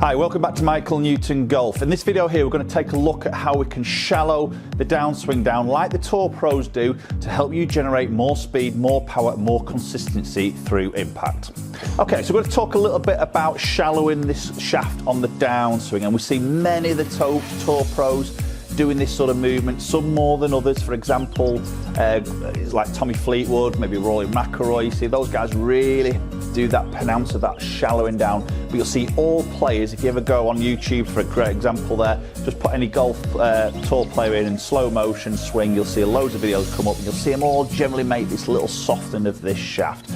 Hi, welcome back to Michael Newton Golf. In this video here, we're going to take a look at how we can shallow the downswing down like the Tour Pros do to help you generate more speed, more power, more consistency through impact. Okay, so we're going to talk a little bit about shallowing this shaft on the downswing, and we see many of the Tour Pros doing this sort of movement, some more than others. For example, like Tommy Fleetwood, maybe Rory McIlroy. You see those guys really do that pronounce of that shallowing down. But you'll see all players, if you ever go on YouTube for a great example there, just put any golf tour player in slow motion swing, you'll see loads of videos come up and you'll see them all generally make this little softening of this shaft.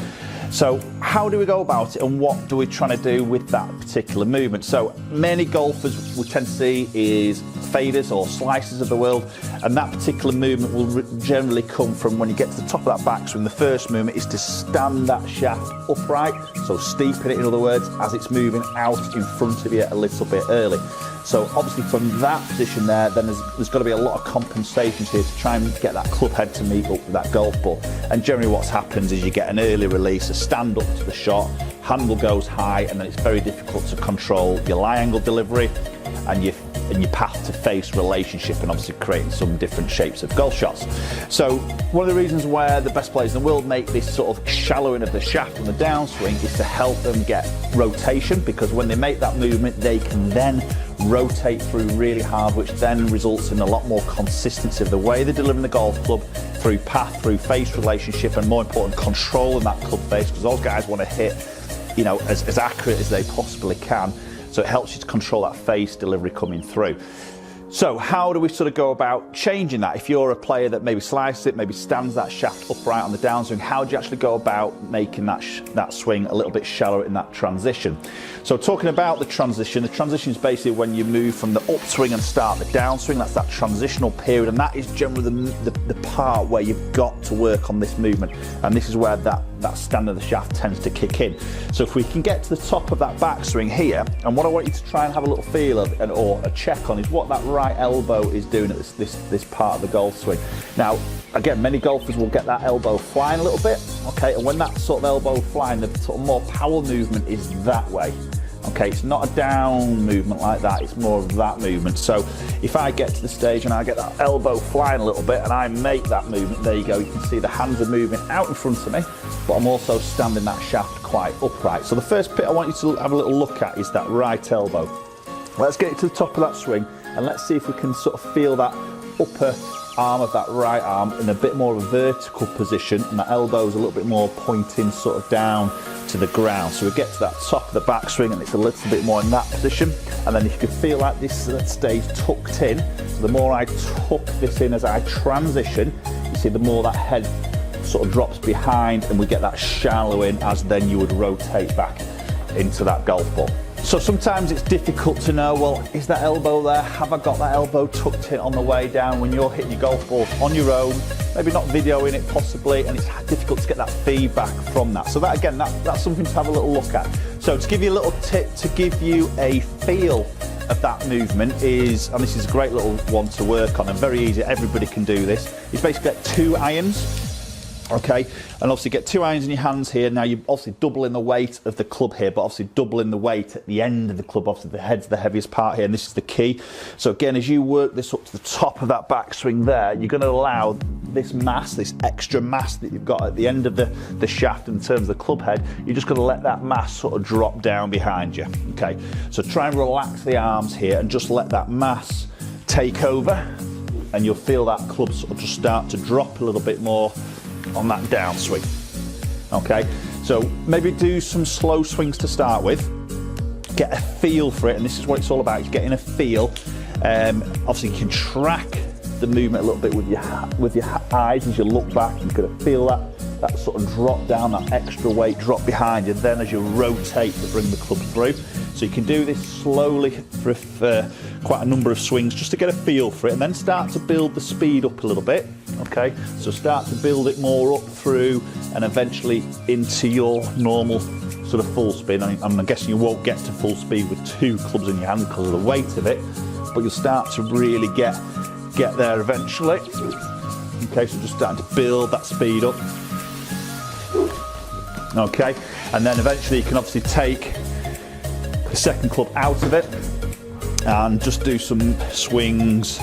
So how do we go about it, and what do we try to do with that particular movement? So many golfers we tend to see is faders or slices of the world, and that particular movement will generally come from when you get to the top of that backswing. The first movement is to stand that shaft upright, so steeping it, in other words, as it's moving out in front of you a little bit early. So obviously from that position there, then there's got to be a lot of compensations here to try and get that club head to meet up with that golf ball. And generally what happens is you get an early release, a stand up to the shot, handle goes high, and then it's very difficult to control your lie angle delivery and your path to face relationship, and obviously creating some different shapes of golf shots. So one of the reasons where the best players in the world make this sort of shallowing of the shaft on the downswing is to help them get rotation, because when they make that movement they can then rotate through really hard, which then results in a lot more consistency of the way they're delivering the golf club through path, through face relationship, and more important, control in that club face, because those guys want to hit, you know, as accurate as they possibly can. So it helps you to control that face delivery coming through. So how do we sort of go about changing that? If you're a player that maybe slices it, maybe stands that shaft upright on the downswing, how do you actually go about making that swing a little bit shallower in that transition? So talking about the transition is basically when you move from the upswing and start the downswing. That's that transitional period, and that is generally the part where you've got to work on this movement, and this is where that stand of the shaft tends to kick in. So if we can get to the top of that backswing here, and what I want you to try and have a little feel of or a check on is what that right elbow is doing at this part of the golf swing. Now again, many golfers will get that elbow flying a little bit, okay, and when that sort of elbow flying, the sort of more power movement is that way. Okay, it's not a down movement like that, it's more of that movement. So if I get to the stage and I get that elbow flying a little bit and I make that movement, there you go, you can see the hands are moving out in front of me, but I'm also standing that shaft quite upright. So the first bit I want you to have a little look at is that right elbow. Let's get it to the top of that swing and let's see if we can sort of feel that upper arm of that right arm in a bit more of a vertical position, and that elbow is a little bit more pointing sort of down to the ground. So we get to that top of the backswing and it's a little bit more in that position, and then if you can feel like this stays tucked in, so the more I tuck this in as I transition, you see the more that head sort of drops behind and we get that shallowing as then you would rotate back into that golf ball. So sometimes it's difficult to know, well, is that elbow there? Have I got that elbow tucked in on the way down when you're hitting your golf ball on your own, maybe not videoing it possibly, and it's difficult to get that feedback from that. So that again, that's something to have a little look at. So to give you a little tip to give you a feel of that movement is, and this is a great little one to work on and very easy, everybody can do this, is basically get 2 irons. Okay, and obviously get 2 irons in your hands here. Now you're obviously doubling the weight of the club here, but obviously doubling the weight at the end of the club. Obviously the head's the heaviest part here, and this is the key. So again, as you work this up to the top of that backswing there, you're going to allow this mass, this extra mass that you've got at the end of the shaft in terms of the club head, you're just going to let that mass sort of drop down behind you. Okay, so try and relax the arms here and just let that mass take over, and you'll feel that club sort of just start to drop a little bit more on that downswing. Okay, so maybe do some slow swings to start with, get a feel for it, and this is what it's all about, is getting a feel. Obviously you can track the movement a little bit with your eyes as you look back. You're going to feel that sort of drop down, that extra weight drop behind you, then as you rotate to bring the club through. So you can do this slowly for quite a number of swings just to get a feel for it, and then start to build the speed up a little bit. Okay, so start to build it more up through and eventually into your normal sort of full spin. I'm guessing you won't get to full speed with 2 clubs in your hand because of the weight of it, but you'll start to really get there eventually. Okay, so just starting to build that speed up. Okay, and then eventually you can obviously take the second club out of it and just do some swings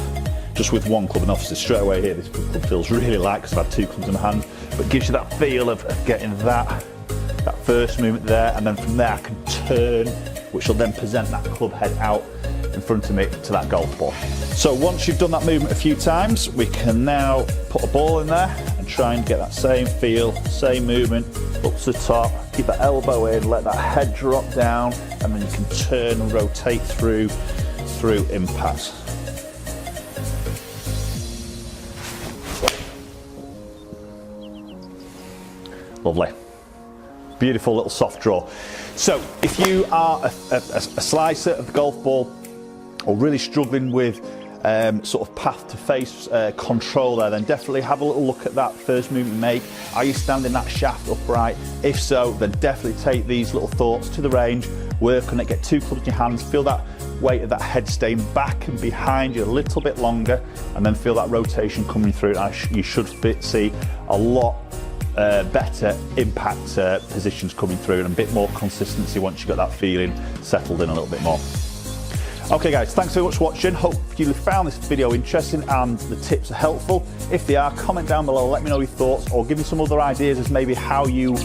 just with one club. And obviously straight away here, this club feels really light because I've had two clubs in my hand, but it gives you that feel of getting that first movement there, and then from there I can turn, which will then present that club head out in front of me to that golf ball. So once you've done that movement a few times, we can now put a ball in there and try and get that same feel, same movement, up to the top, keep that elbow in, let that head drop down, and then you can turn and rotate through impact. Lovely. Beautiful little soft draw. So if you are a slicer of the golf ball or really struggling with sort of path to face control there, then definitely have a little look at that first movement you make. Are you standing that shaft upright? If so, then definitely take these little thoughts to the range, work on it, get two clubs in your hands, feel that weight of that head staying back and behind you a little bit longer, and then feel that rotation coming through. You should see a lot better impact positions coming through and a bit more consistency once you've got that feeling settled in a little bit more. Okay guys, thanks so much for watching. Hope you found this video interesting and the tips are helpful. If they are, comment down below, let me know your thoughts, or give me some other ideas as maybe how you